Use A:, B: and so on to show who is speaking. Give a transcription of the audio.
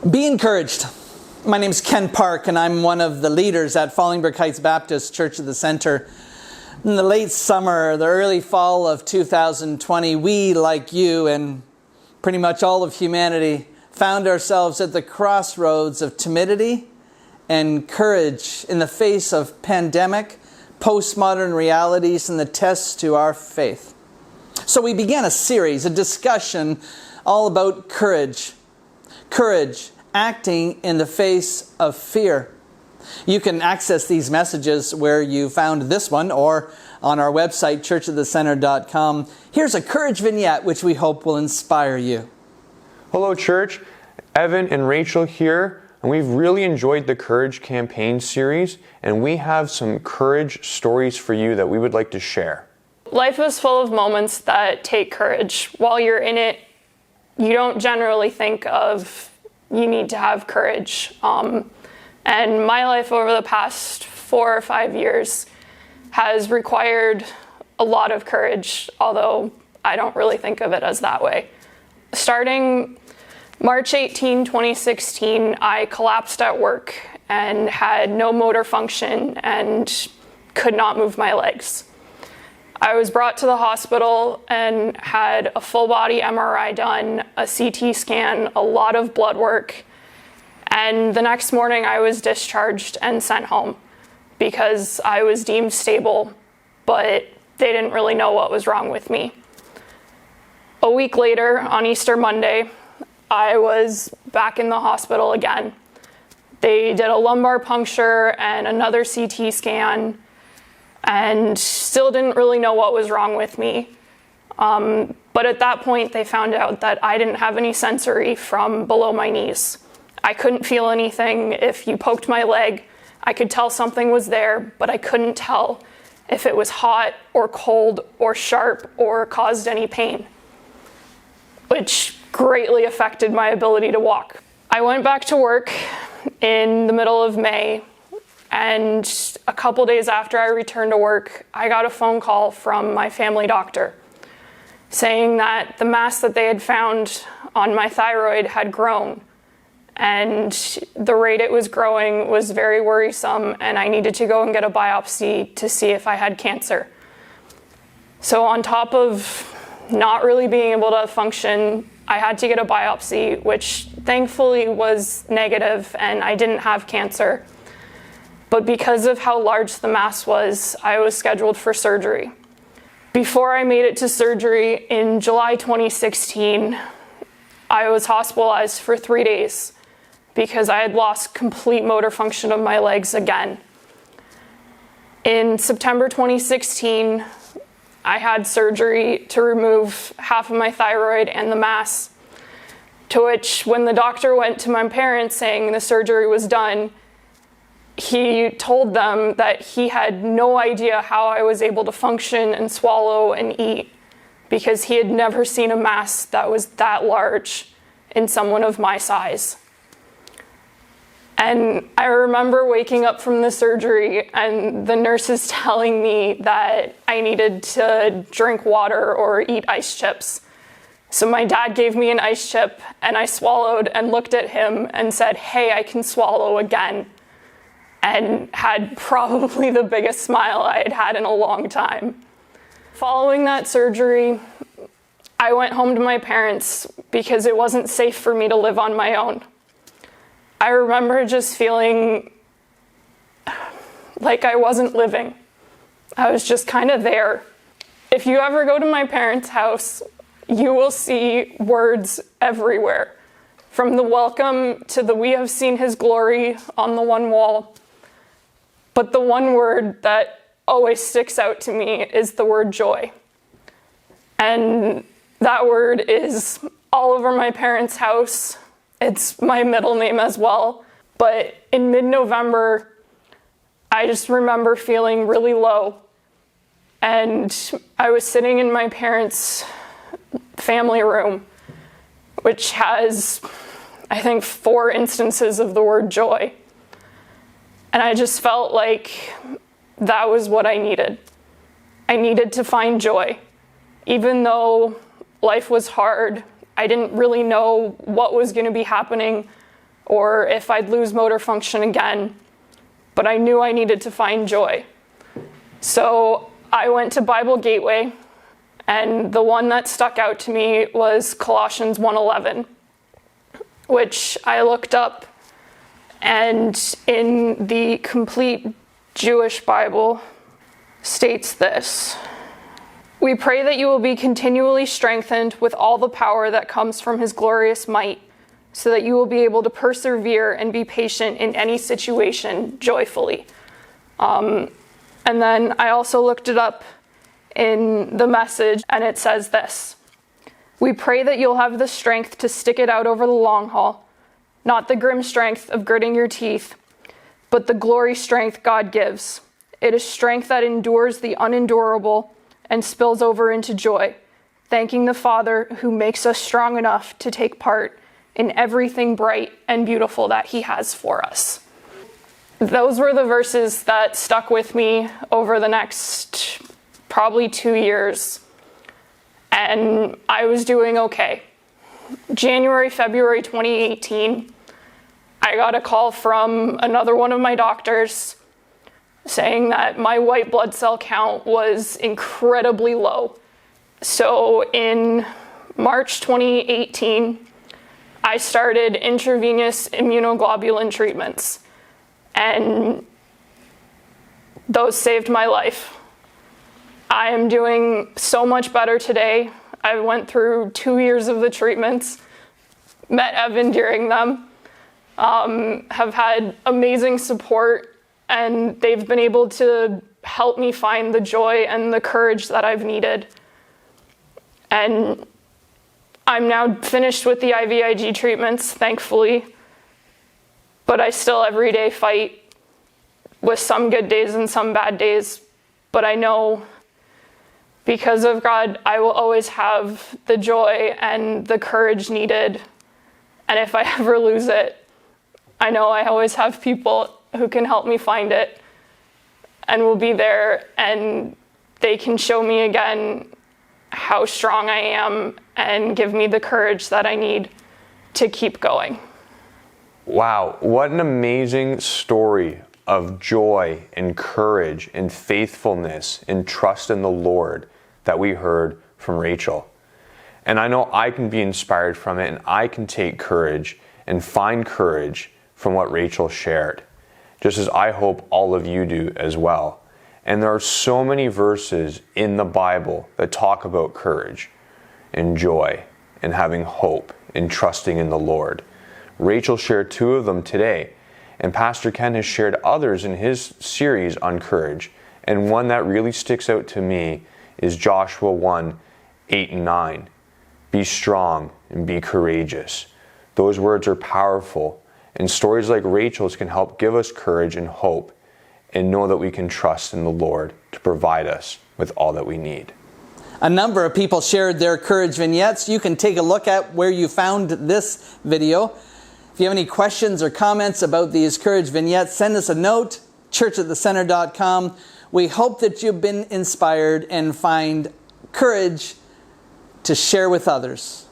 A: Be encouraged. My name's Ken Park, and I'm one of the leaders at Fallingbrook Heights Baptist Church of the Center. In the late summer, the early fall of 2020, we, like you and pretty much all of humanity, found ourselves at the crossroads of timidity and courage in the face of pandemic, postmodern realities, and the tests to our faith. So we began a series, a discussion all about courage. Courage, acting in the face of fear. You can access these messages where you found this one or on our website, churchofthecenter.com. Here's a courage vignette which we hope will inspire you.
B: Hello, church. Evan and Rachel here, and we've really enjoyed the Courage campaign series, and we have some courage stories for you that we would like to share.
C: Life is full of moments that take courage. While you're in it, you don't generally think of you need to have courage. And my life over the past 4 or 5 years has required a lot of courage, although I don't really think of it as that way. Starting March 18, 2016, I collapsed at work and had no motor function and could not move my legs. I was brought to the hospital and had a full body MRI done, a CT scan, a lot of blood work, and the next morning I was discharged and sent home because I was deemed stable, but they didn't really know what was wrong with me. A week later, on Easter Monday, I was back in the hospital again. They did a lumbar puncture and another CT scan, and still didn't really know what was wrong with me. But at that point, they found out that I didn't have any sensory from below my knees. I couldn't feel anything. If you poked my leg, I could tell something was there, but I couldn't tell if it was hot or cold or sharp or caused any pain, which greatly affected my ability to walk. I went back to work in the middle of May, and a couple days after I returned to work, I got a phone call from my family doctor saying that the mass that they had found on my thyroid had grown, and the rate it was growing was very worrisome, and I needed to go and get a biopsy to see if I had cancer. So on top of not really being able to function, I had to get a biopsy, which thankfully was negative and I didn't have cancer. But because of how large the mass was, I was scheduled for surgery. Before I made it to surgery in July 2016, I was hospitalized for 3 days because I had lost complete motor function of my legs again. In September 2016, I had surgery to remove half of my thyroid and the mass, to which when the doctor went to my parents saying the surgery was done, he told them that he had no idea how I was able to function and swallow and eat because he had never seen a mass that was that large in someone of my size. And I remember waking up from the surgery and the nurses telling me that I needed to drink water or eat ice chips. So my dad gave me an ice chip and I swallowed and looked at him and said, "Hey, I can swallow again," and had probably the biggest smile I had had in a long time. Following that surgery, I went home to my parents because it wasn't safe for me to live on my own. I remember just feeling like I wasn't living. I was just kind of there. If you ever go to my parents' house, you will see words everywhere, from the welcome to the "we have seen his glory" on the one wall. But the one word that always sticks out to me is the word joy. And that word is all over my parents' house. It's my middle name as well. But in mid-November, I just remember feeling really low. And I was sitting in my parents' family room, which has, I think, 4 instances of the word joy. And I just felt like that was what I needed. I needed to find joy. Even though life was hard, I didn't really know what was going to be happening or if I'd lose motor function again, but I knew I needed to find joy. So I went to Bible Gateway, and the one that stuck out to me was Colossians 1:11, which I looked up, and in the Complete Jewish Bible states this: "We pray that you will be continually strengthened with all the power that comes from his glorious might, so that you will be able to persevere and be patient in any situation joyfully." And then I also looked it up in the Message, and it says this: "We pray that you'll have the strength to stick it out over the long haul, not the grim strength of gritting your teeth, but the glory strength God gives. It is strength that endures the unendurable and spills over into joy, thanking the Father who makes us strong enough to take part in everything bright and beautiful that he has for us." Those were the verses that stuck with me over the next probably 2 years, and I was doing okay. January, February 2018, I got a call from another one of my doctors saying that my white blood cell count was incredibly low. So in March 2018, I started intravenous immunoglobulin treatments, and those saved my life. I am doing so much better today. I went through 2 years of the treatments, met Evan during them, have had amazing support, and they've been able to help me find the joy and the courage that I've needed. And I'm now finished with the IVIG treatments, thankfully, but I still every day fight with some good days and some bad days. But I know because of God, I will always have the joy and the courage needed. And if I ever lose it, I know I always have people who can help me find it and will be there, and they can show me again how strong I am and give me the courage that I need to keep going.
B: Wow, what an amazing story of joy and courage and faithfulness and trust in the Lord that we heard from Rachel. And I know I can be inspired from it, and I can take courage and find courage from what Rachel shared, just as I hope all of you do as well. And there are so many verses in the Bible that talk about courage and joy and having hope and trusting in the Lord. Rachel shared 2 of them today, and Pastor Ken has shared others in his series on courage. And one that really sticks out to me is Joshua 1:8 and 9. Be strong and be courageous. Those words are powerful, and stories like Rachel's can help give us courage and hope, and know that we can trust in the Lord to provide us with all that we need.
A: A number of people shared their courage vignettes. You can take a look at where you found this video. If you have any questions or comments about these courage vignettes, send us a note, churchatthecenter.com. We hope that you've been inspired and find courage to share with others.